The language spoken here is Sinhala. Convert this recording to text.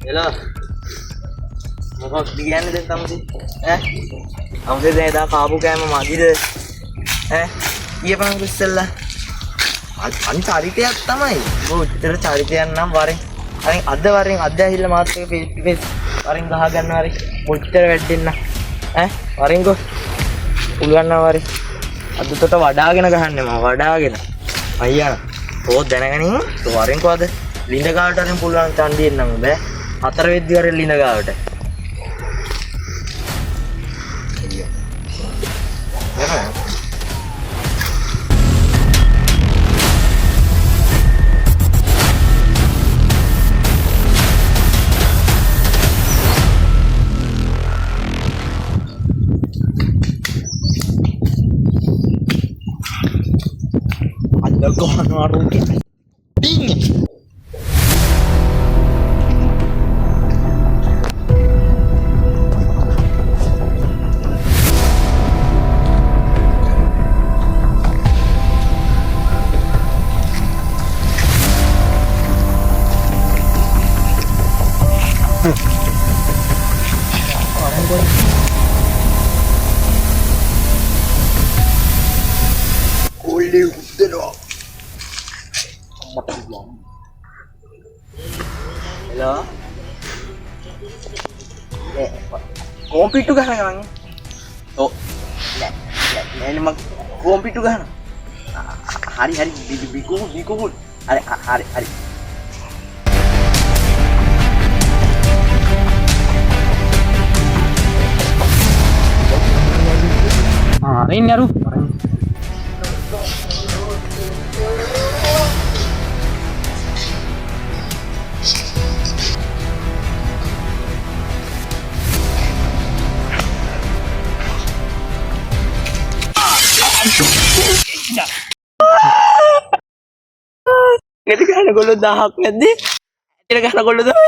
Hello. මොකක්ද කියන්නේ දැන් තමුසේ? ඈ? තමුසේ දැන් එදා කාපු කෑම මදිද? ඈ? ඊයපන් ඉස්සෙල්ලා. අන් චරිතයක් තමයි. උත්තර චරිතයක් නම් වරෙන්. අද වරෙන් අද ඇහිල්ලා මාත් එක පිස් වරෙන් ගහ ගන්නවා හරි. උත්තර වැටෙන්න. ඈ? වරෙන් ගෝ. පුළුවන් නම් වරෙන්. අදට වඩාගෙන ගහන්නේ මම වඩාගෙන. අයියා. ඕ දැනගනින්. වරෙන් කොහද? ලිඳ ගාවට හරින් පුළුවන් චන්දියෙන් නම් බෑ. 4 වෙද්දි වරෙන් ලිඳ ගාවට. Ada gone warung dingin. Oleh udah. Hello. Kompitu gahana kan? Oh. Ini mah kompitu gahana. Hari biku. Hari. Ini aduh. Nanti kan aku lu dahak nanti. Nanti kan aku lu dahak.